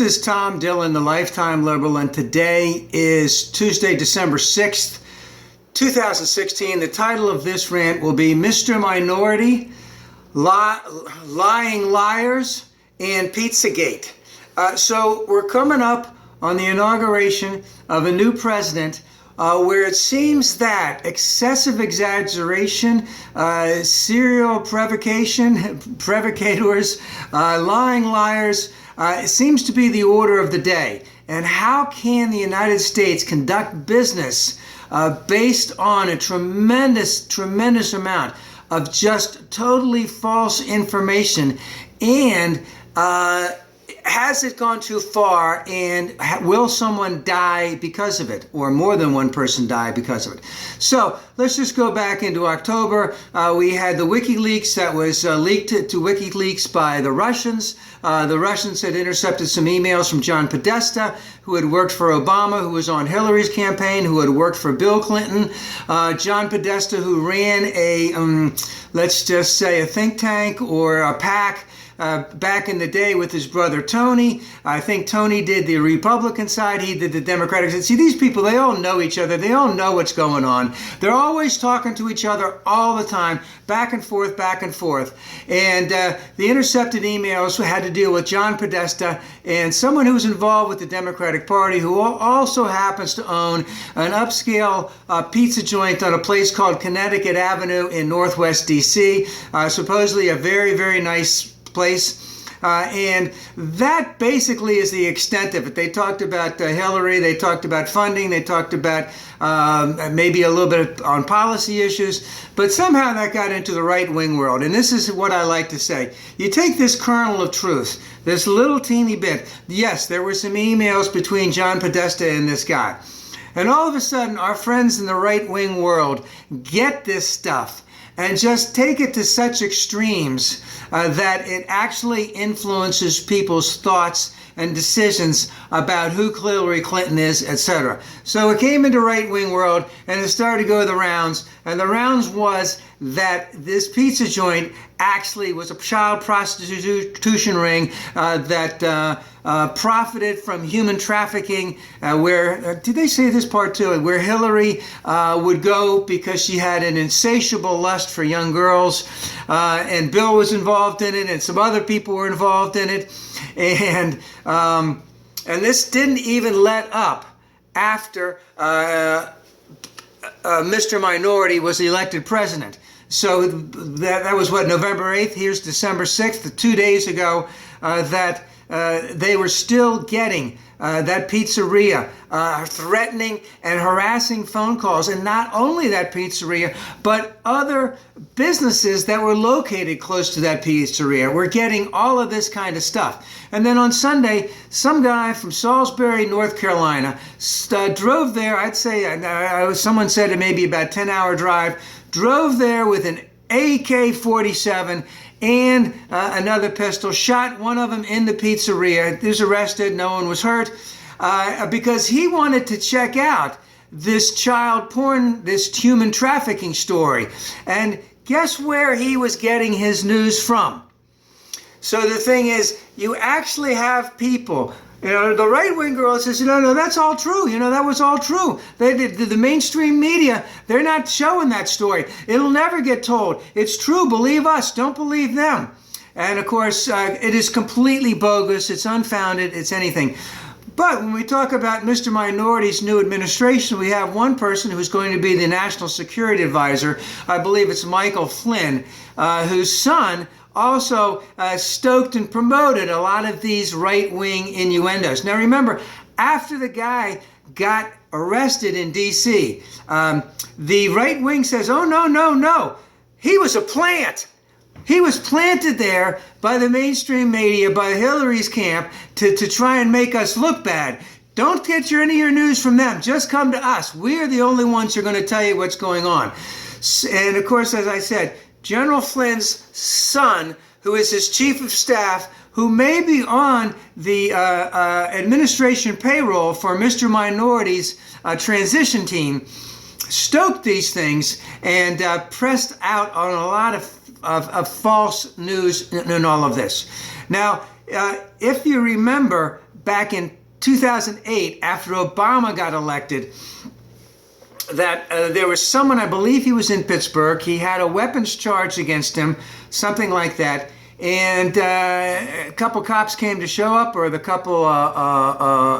This is Tom Dillon, the Lifetime Liberal, and today is Tuesday, December 6th, 2016. The title of this rant will be Mr. Minority, Lying Liars, and Pizzagate. So we're coming up on the inauguration of a new president where it seems that excessive exaggeration, serial provocators, lying liars, it seems to be the order of the day. And how can the United States conduct business based on a tremendous amount of just totally false information? And has it gone too far, and will someone die because of it, or more than one person die because of it? So let's just go back into October. We had the WikiLeaks that was leaked to WikiLeaks by the Russians. The Russians had intercepted some emails from John Podesta, who had worked for Obama, who was on Hillary's campaign, who had worked for Bill Clinton. John Podesta, who ran a, let's just say, a think tank or a PAC back in the day with his brother Tony. I think Tony did the Republican side, he did the Democratic side. See, these people, they all know each other. They all know what's going on. They're always talking to each other all the time, back and forth, back and forth. And the intercepted emails had to deal with John Podesta and someone who was involved with the Democratic Party, who also happens to own an upscale pizza joint on a place called Connecticut Avenue in Northwest DC. Supposedly a very nice place. And that basically is the extent of it. They talked about Hillary, they talked about funding, they talked about maybe a little bit on policy issues, but somehow that got into the right-wing world. And this is what I like to say. You take this kernel of truth, this little teeny bit. Yes, there were some emails between John Podesta and this guy. And all of a sudden, our friends in the right-wing world get this stuff and just take it to such extremes that it actually influences people's thoughts and decisions about who Hillary Clinton is, etc. So it came into right-wing world, and it started to go the rounds, and the rounds was that this pizza joint actually was a child prostitution ring that profited from human trafficking, where, did they say this part too, where Hillary would go because she had an insatiable lust for young girls, and Bill was involved in it, and some other people were involved in it, and this didn't even let up after Mr. Minority was elected president. So that was what, November 8th, here's December 6th, 2 days ago, that they were still getting that pizzeria threatening and harassing phone calls. And not only that pizzeria, but other businesses that were located close to that pizzeria were getting all of this kind of stuff. And then on Sunday, some guy from Salisbury, North Carolina, drove there. I'd say, someone said it may be about a 10-hour drive, drove there with an AK-47 and another pistol, shot one of them in the pizzeria. He was arrested, no one was hurt, because he wanted to check out this child porn, this human trafficking story. And guess where he was getting his news from? So the thing is, you actually have people, the right-wing girl says, no, that's all true. That was all true. The mainstream media, they're not showing that story. It'll never get told. It's true. Believe us. Don't believe them. And, of course, it is completely bogus. It's unfounded. It's anything. But when we talk about Mr. Minority's new administration, we have one person who's going to be the National Security Advisor. I believe it's Michael Flynn, whose son also stoked and promoted a lot of these right-wing innuendos. Now remember, after the guy got arrested in D.C., the right wing says, oh, no, he was a plant. He was planted there by the mainstream media, by Hillary's camp, to try and make us look bad. Don't get any of your news from them. Just come to us. We are the only ones who are going to tell you what's going on. And of course, as I said, General Flynn's son, who is his chief of staff, who may be on the administration payroll for Mr. Minority's transition team, stoked these things and pressed out on a lot of false news in all of this. Now, if you remember back in 2008, after Obama got elected, that there was someone, I believe he was in Pittsburgh, he had a weapons charge against him, something like that, and a couple cops came to show up, or the couple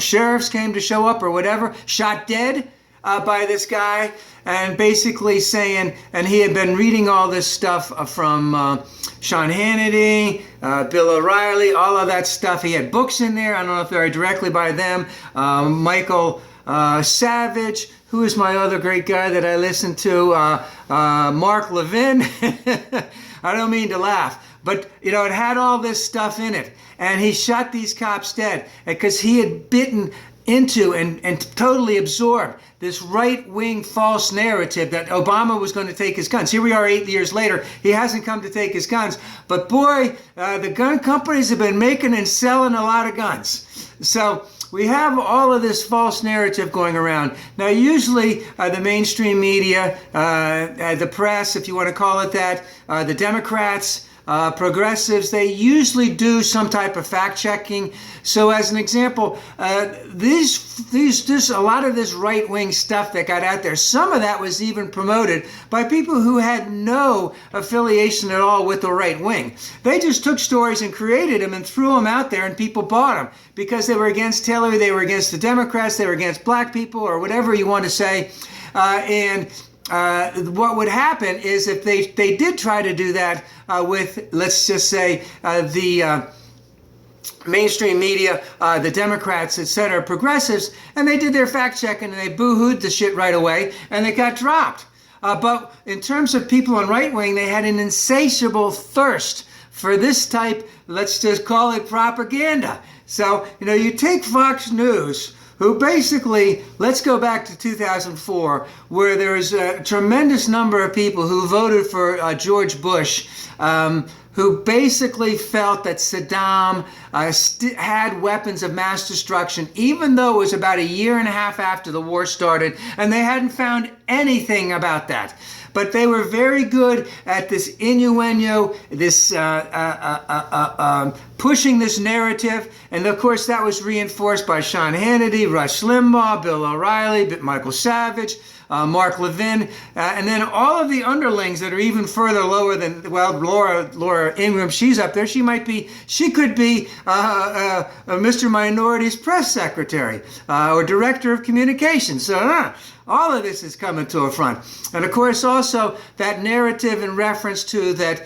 sheriffs came to show up, or whatever, shot dead by this guy, and basically saying, and he had been reading all this stuff from Sean Hannity, Bill O'Reilly, all of that stuff. He had books in there. I don't know if they're directly by them. Michael Savage, who is my other great guy that I listen to, Mark Levin. I don't mean to laugh, but it had all this stuff in it. And he shot these cops dead because he had bitten into and totally absorbed this right-wing false narrative that Obama was going to take his guns. Here we are 8 years later. He hasn't come to take his guns. But boy, the gun companies have been making and selling a lot of guns. So we have all of this false narrative going around. Now, usually the mainstream media, the press, if you want to call it that, the Democrats, progressives, they usually do some type of fact checking. So as an example, a lot of this right-wing stuff that got out there, some of that was even promoted by people who had no affiliation at all with the right wing. They just took stories and created them and threw them out there, and people bought them because they were against Hillary, they were against the Democrats, they were against black people, or whatever you want to say. What would happen is if they did try to do that with, let's just say, the mainstream media, the Democrats, etc., progressives, and they did their fact checking and they boo-hooed the shit right away, and they got dropped. But in terms of people on right wing, they had an insatiable thirst for this type, let's just call it propaganda. So, you take Fox News, who basically, let's go back to 2004, where there was a tremendous number of people who voted for George Bush, who basically felt that Saddam had weapons of mass destruction, even though it was about a year and a half after the war started, and they hadn't found anything about that. But they were very good at this innuendo, this pushing this narrative. And of course, that was reinforced by Sean Hannity, Rush Limbaugh, Bill O'Reilly, Michael Savage, Mark Levin, and then all of the underlings that are even further lower than, well, Laura Ingraham, she's up there. She could be Mr. Minority's press secretary or director of communications. So all of this is coming to a front. And of course, also that narrative in reference to that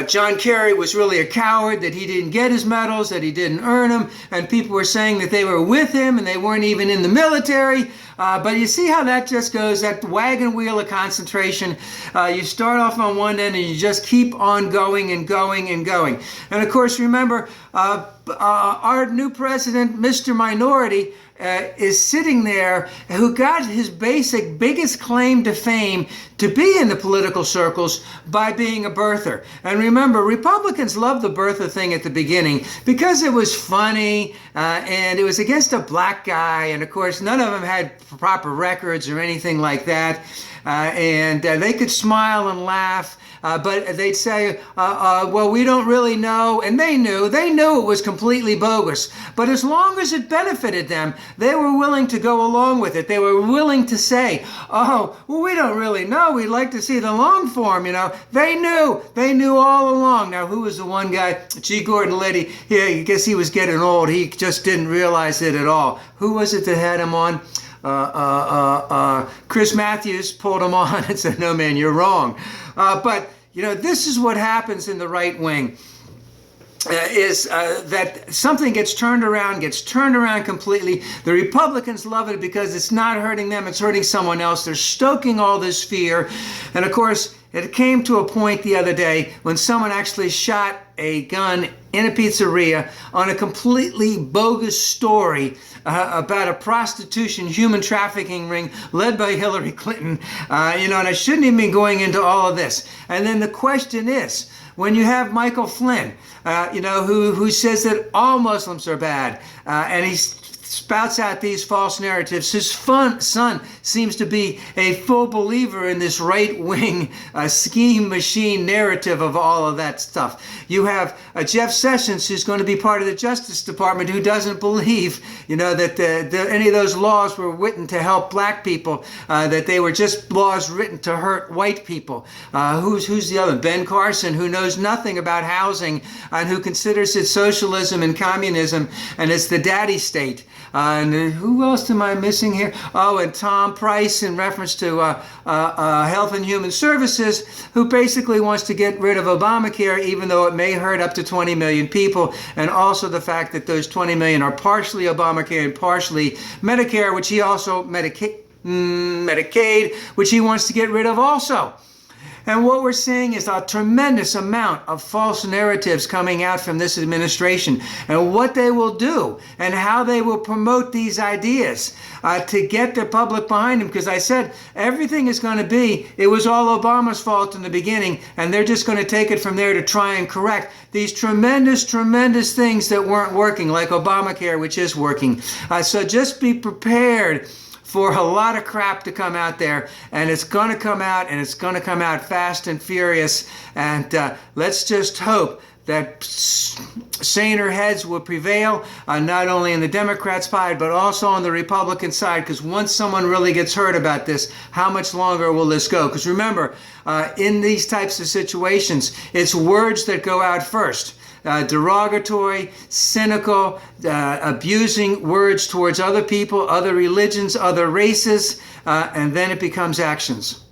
John Kerry was really a coward, that he didn't get his medals, that he didn't earn them, and people were saying that they were with him and they weren't even in the military. But you see how that just goes, that wagon wheel of concentration. You start off on one end and you just keep on going and going and going. And of course, remember, our new president, Mr. Minority, is sitting there, who got his biggest claim to fame to be in the political circles by being a birther. And remember, Republicans loved the birther thing at the beginning because it was funny and it was against a black guy. And of course, none of them had proper records or anything like that. And they could smile and laugh. But they'd say, well, we don't really know. And they knew it was completely bogus. But as long as it benefited them, they were willing to go along with it. They were willing to say, oh, well, we don't really know. We'd like to see the long form, They knew all along. Now, who was the one guy? G. Gordon Liddy. Yeah, I guess he was getting old. He just didn't realize it at all. Who was it that had him on? Chris Matthews pulled him on and said, no, man, you're wrong. But, this is what happens in the right wing, is that something gets turned around completely. The Republicans love it because it's not hurting them, it's hurting someone else. They're stoking all this fear. And of course, it came to a point the other day when someone actually shot a gun in a pizzeria on a completely bogus story about a prostitution, human trafficking ring led by Hillary Clinton. And I shouldn't even be going into all of this. And then the question is, when you have Michael Flynn, who says that all Muslims are bad, and he's spouts out these false narratives. His son seems to be a full believer in this right-wing scheme machine narrative of all of that stuff. You have Jeff Sessions, who's going to be part of the Justice Department, who doesn't believe, that any of those laws were written to help black people, that they were just laws written to hurt white people. Who's the other? Ben Carson, who knows nothing about housing and who considers it socialism and communism, and it's the daddy state. And who else am I missing here? Oh, and Tom Price in reference to Health and Human Services, who basically wants to get rid of Obamacare, even though it may hurt up to 20 million people, and also the fact that those 20 million are partially Obamacare and partially Medicare, which he also, Medicaid, which he wants to get rid of also. And what we're seeing is a tremendous amount of false narratives coming out from this administration, and what they will do and how they will promote these ideas to get the public behind them. Because I said everything is going to be, it was all Obama's fault in the beginning, and they're just going to take it from there to try and correct these tremendous things that weren't working, like Obamacare, which is working. So just be prepared for a lot of crap to come out there, and it's going to come out, and it's going to come out fast and furious. And let's just hope that saner heads will prevail, not only in the Democrat side, but also on the Republican side, because once someone really gets hurt about this, how much longer will this go? Because remember, in these types of situations, it's words that go out first. Derogatory, cynical, abusing words towards other people, other religions, other races, and then it becomes actions.